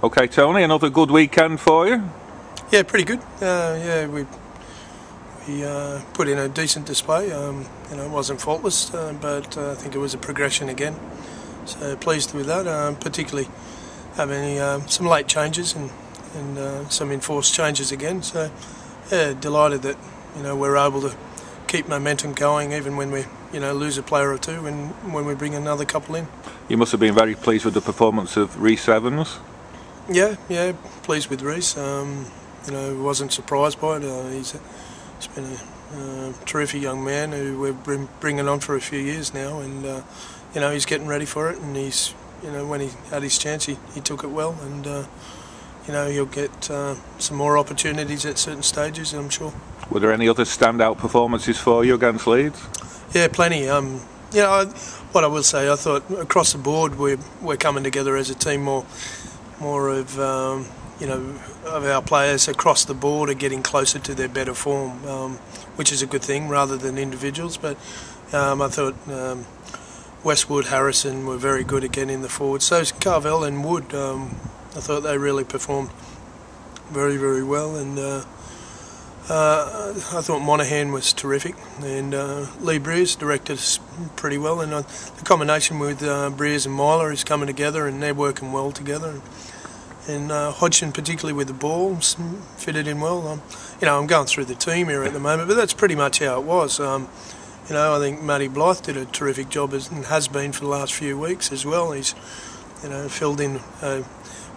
Okay, Tony, another good weekend for you? Yeah, pretty good. Yeah, we put in a decent display. It wasn't faultless, but I think it was a progression again. So pleased with that, particularly having some late changes and some enforced changes again. So yeah, delighted that we're able to keep momentum going even when we lose a player or two and when we bring another couple in. You must have been very pleased with the performance of Rhys Evans. Yeah, pleased with Rhys. Wasn't surprised by it. He's been a terrific young man who we've been bringing on for a few years now, and he's getting ready for it. And he's, when he had his chance, he took it well, and he'll get some more opportunities at certain stages, I'm sure. Were there any other standout performances for you against Leeds? Yeah, plenty. What I will say, I thought across the board we're coming together as a team more of of our players across the board are getting closer to their better form, which is a good thing rather than individuals. But I thought Westwood, Harrison were very good again in the forwards. So Carvel and Wood, I thought they really performed very, very well, and I thought Monaghan was terrific, and Lee Breers directed us pretty well, and the combination with Breers and Myler is coming together, and they're working well together. And Hodgson, particularly with the ball, fitted in well. I'm going through the team here at the moment, but that's pretty much how it was. I think Matty Blythe did a terrific job and has been for the last few weeks as well. He's, filled in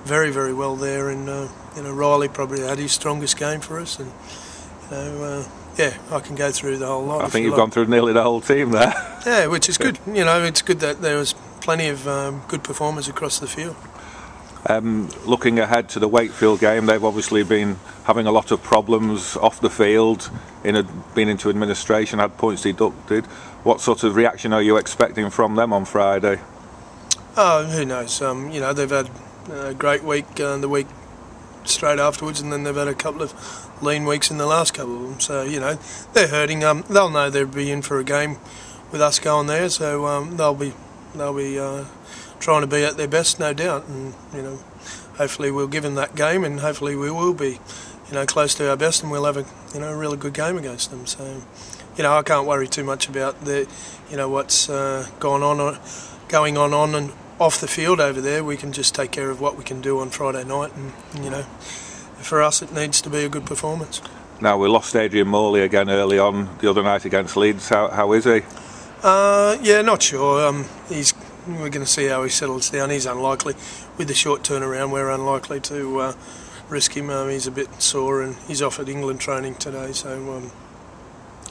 very, very well there, and Riley probably had his strongest game for us, and I can go through the whole lot. I think you've gone through nearly the whole team there. Yeah, which is good. It's good that there was plenty of good performers across the field. Looking ahead to the Wakefield game, they've obviously been having a lot of problems off the field, been into administration, had points deducted. What sort of reaction are you expecting from them on Friday? Oh, who knows? They've had a great week, the week straight afterwards, and then they've had a couple of lean weeks in the last couple of them. So they're hurting. They'll know they'll be in for a game with us going there, so they'll be trying to be at their best, no doubt, and hopefully we'll give them that game, and hopefully we will be close to our best, and we'll have a really good game against them. So I can't worry too much about what's going on and off the field over there. We can just take care of what we can do on Friday night, and for us it needs to be a good performance. Now, we lost Adrian Morley again early on the other night against Leeds. How is he? Not sure. We're going to see how he settles down. He's unlikely. With the short turnaround, we're unlikely to risk him. He's a bit sore, and he's off at England training today. So,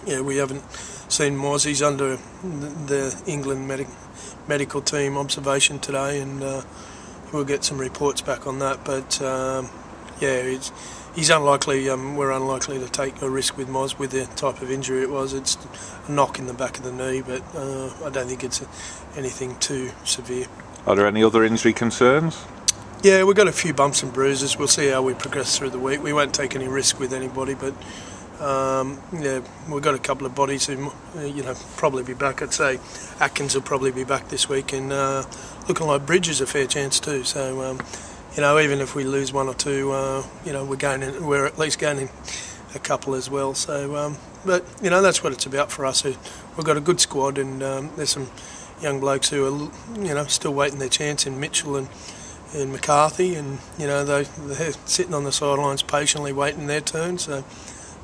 we haven't seen Moz. He's under the England medical team observation today, and we'll get some reports back on that. But, he's unlikely. We're unlikely to take a risk with Moz with the type of injury it was. It's a knock in the back of the knee, but I don't think it's anything too severe. Are there any other injury concerns? Yeah, we've got a few bumps and bruises. We'll see how we progress through the week. We won't take any risk with anybody, but we've got a couple of bodies who probably be back. I'd say Atkins will probably be back this week, and looking like Bridge is a fair chance too. So even if we lose one or two, we're at least gaining a couple as well. So, but that's what it's about for us. We've got a good squad, and there's some young blokes who are still waiting their chance in Mitchell and McCarthy, and they're sitting on the sidelines patiently waiting their turn. So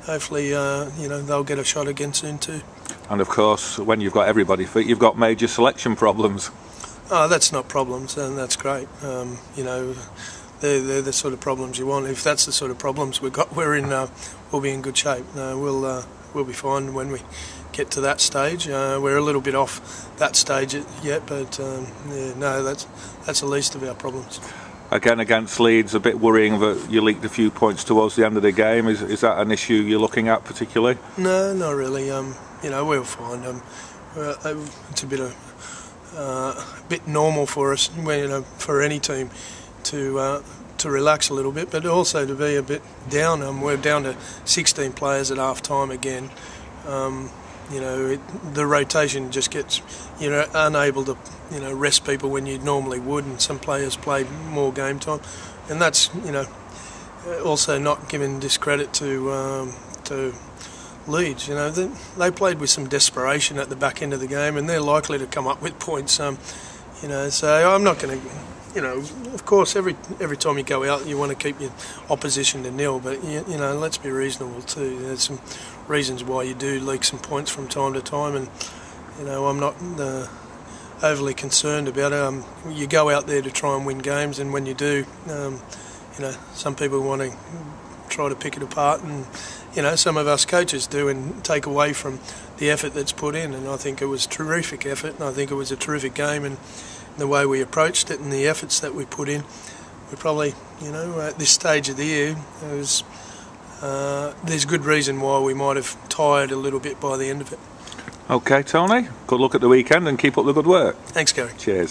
hopefully they'll get a shot again soon too. And of course, when you've got everybody fit, you've got major selection problems. Oh, that's not problems, and that's great. They're the sort of problems you want. If that's the sort of problems we've got, we'll be in good shape. We'll be fine when we get to that stage. We're a little bit off that stage yet, but that's the least of our problems. Again, against Leeds, a bit worrying that you leaked a few points towards the end of the game. Is that an issue you're looking at particularly? No, not really. We're fine. It's a bit normal for us, for any team, to relax a little bit, but also to be a bit down. We're down to 16 players at half time again. the rotation just gets, you're unable to, rest people when you normally would, and some players play more game time, and that's, also not giving discredit to Leeds. They played with some desperation at the back end of the game, and they're likely to come up with points. So I'm not going to, of course, every time you go out, you want to keep your opposition to nil, but let's be reasonable too. There's some reasons why you do leak some points from time to time, and I'm not overly concerned about it. You go out there to try and win games, and when you do, some people want to try to pick it apart, and some of us coaches do, and take away from the effort that's put in. And I think it was terrific effort, and I think it was a terrific game, and the way we approached it and the efforts that we put in, we probably, at this stage of the year, there's good reason why we might have tired a little bit by the end of it. Okay, Tony, good luck at the weekend and keep up the good work. Thanks, Gary. Cheers.